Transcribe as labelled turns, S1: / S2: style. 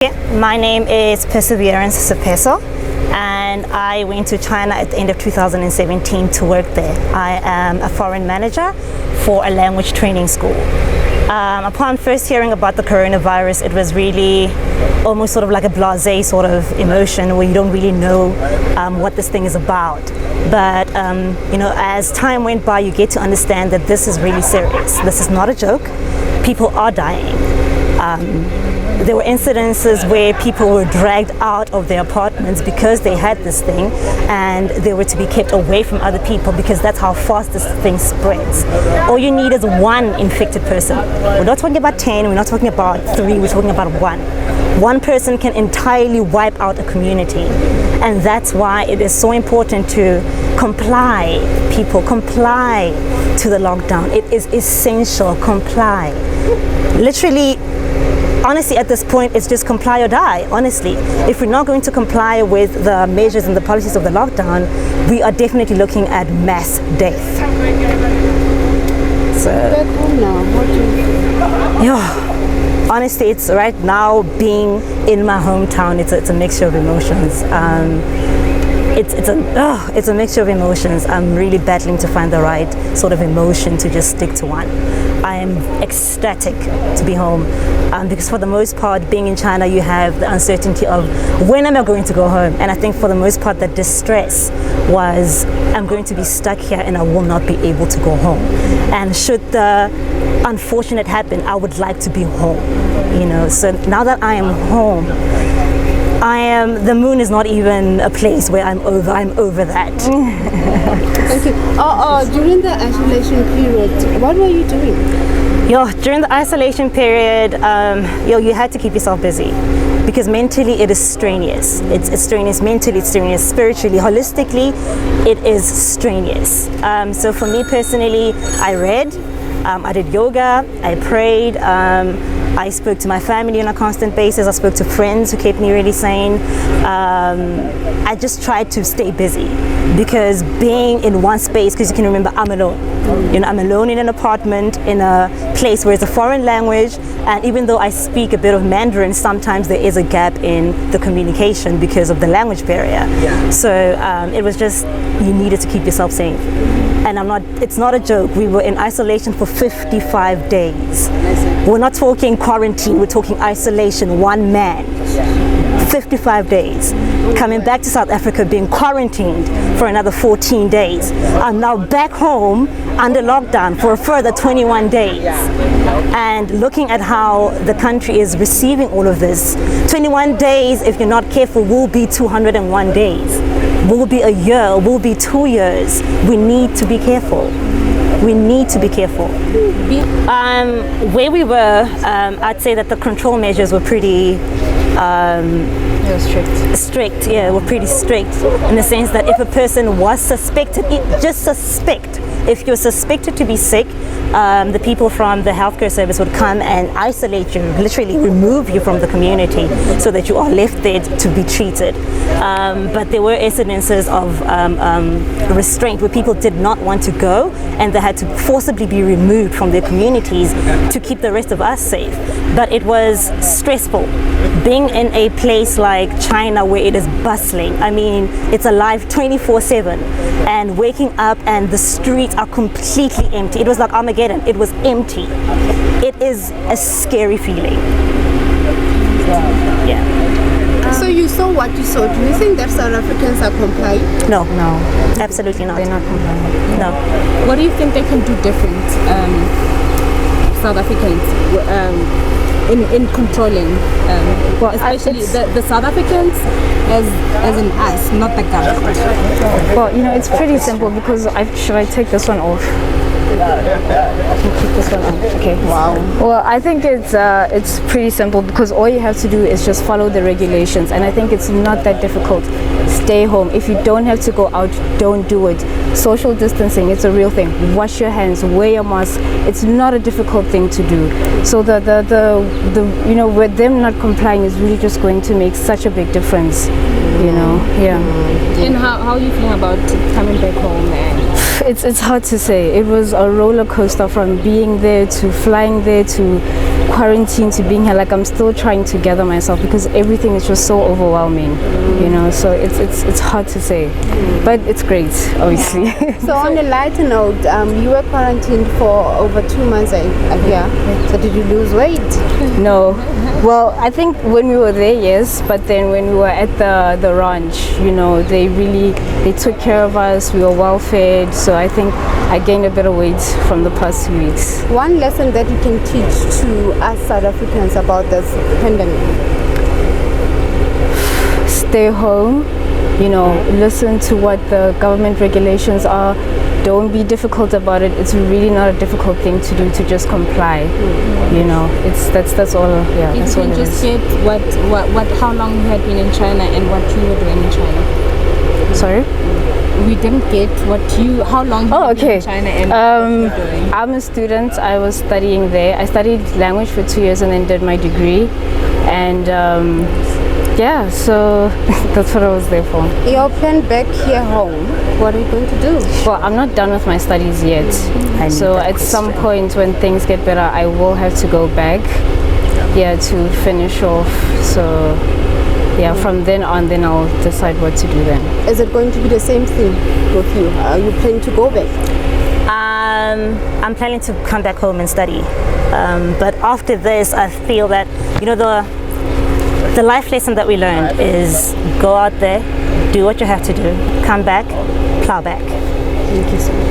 S1: My name is Perseverance Sepheso, and I went to China at the end of 2017 to work there. I am a foreign manager for a language training school. Upon first hearing about the coronavirus, it was really almost sort of like a blasé sort of emotion where you don't really know what this thing is about. But as time went by, you get to understand that this is really serious. This is not a joke. People are dying. There were incidences where people were dragged out of their apartments because they had this thing, and they were to be kept away from other people because that's how fast this thing spreads. All you need is one infected person. We're not talking about 10, we're not talking about 3, we're talking about one. One person can entirely wipe out a community, and that's why it is so important to comply. People, comply to the lockdown. It is essential. Comply. Literally, honestly, at this point, it's just comply or die, honestly. If we're not going to comply with the measures and the policies of the lockdown, we are definitely looking at mass death. So,
S2: back home now, what do you think?
S1: Yeah, honestly, it's right now being in my hometown, it's a mixture of emotions. It's a mixture of emotions. I'm really battling to find the right sort of emotion to just stick to one. I am ecstatic to be home because for the most part, being in China, you have the uncertainty of when am I going to go home? And I think for the most part, the distress was I'm going to be stuck here and I will not be able to go home. And should the unfortunate happen, I would like to be home. So now that I am home, the moon is not even a place where I'm over that.
S2: Thank you. During the isolation period, what were you doing?
S1: During the isolation period, you had to keep yourself busy because mentally it is strenuous. It's strenuous mentally, it's strenuous spiritually, holistically, it is strenuous. So for me personally, I read, I did yoga, I prayed, I spoke to my family on a constant basis. I spoke to friends who kept me really sane. I just tried to stay busy because being in one space, because you can remember I'm alone. I'm alone in an apartment in a place where it's a foreign language, and even though I speak a bit of Mandarin, sometimes there is a gap in the communication because of the language barrier. Yeah. So it was just, you needed to keep yourself safe. And it's not a joke. We were in isolation for 55 days. We're not talking quarantine, we're talking isolation, one man. 55 days. Coming back to South Africa, being quarantined for another 14 days. I'm now back home under lockdown for a further 21 days. And looking at how the country is receiving all of this, 21 days, if you're not careful, will be 201 days. Will be a year, will be 2 years. We need to be careful. We need to be careful. Where we were, I'd say that the control measures were pretty strict. Were pretty strict in the sense that if a person was suspected, if you're suspected to be sick, the people from the healthcare service would come and isolate you, literally remove you from the community so that you are left there to be treated. But there were incidences of restraint where people did not want to go and they had to forcibly be removed from their communities to keep the rest of us safe. But it was stressful. Being in a place like China where it is bustling, it's alive 24/7, and waking up and the streets are completely empty. It was like Armageddon. It was empty. It is a scary feeling. Yeah.
S2: So you saw what you saw. Do you think that South Africans are complying?
S1: No, absolutely not.
S3: They're not complying.
S1: No.
S3: What do you think they can do different, South Africans, in controlling, especially the South Africans as in us, not the government?
S4: Well, it's pretty simple because should I take this one off? Keep this one on. Okay. Wow. Well, I think it's pretty simple because all you have to do is just follow the regulations, and I think it's not that difficult. Stay home. If you don't have to go out, don't do it. Social distancing, it's a real thing. Wash your hands, wear your mask. It's not a difficult thing to do. So the with them not complying is really just going to make such a big difference. Yeah.
S3: And how are you feeling about coming back home?
S4: It's hard to say. It was a roller coaster from being there to flying there to quarantine to being here, like I'm still trying to gather myself because everything is just so overwhelming, you know. So it's hard to say, but it's great, obviously.
S2: So on a lighter note, you were quarantined for over 2 months, I hear. So did you lose weight?
S4: No. Well, I think when we were there, yes, but then when we were at the ranch, you know, they took care of us. We were well fed, so I think I gained a bit of weight from the past 2 weeks.
S2: One lesson that you can teach to us South Africans about this pandemic?
S4: Stay home, you know, listen to what the government regulations are. Don't be difficult about it. It's really not a difficult thing to do, to just comply. You know, that's all. Yeah,
S3: You
S4: that's all
S3: can
S4: it
S3: just
S4: is.
S3: get how long you had been in China and what you were doing in China.
S4: Sorry.
S3: We didn't get how long you
S4: Oh,
S3: had been
S4: okay.
S3: in China and what you were doing.
S4: I'm a student. I was studying there. I studied language for 2 years and then did my degree. And yeah, so that's what I was there for.
S2: Your plan back here home, what are you going to do?
S4: Well, I'm not done with my studies yet. So at some point when things get better, I will have to go back, yeah, to finish off. So yeah, from then on, then I'll decide what to do then.
S2: Is it going to be the same thing with you? Are you planning to go back?
S1: I'm planning to come back home and study. But after this, I feel that, you know, the life lesson that we learned is go out there, do what you have to do, come back, plow back.
S2: Thank you so much.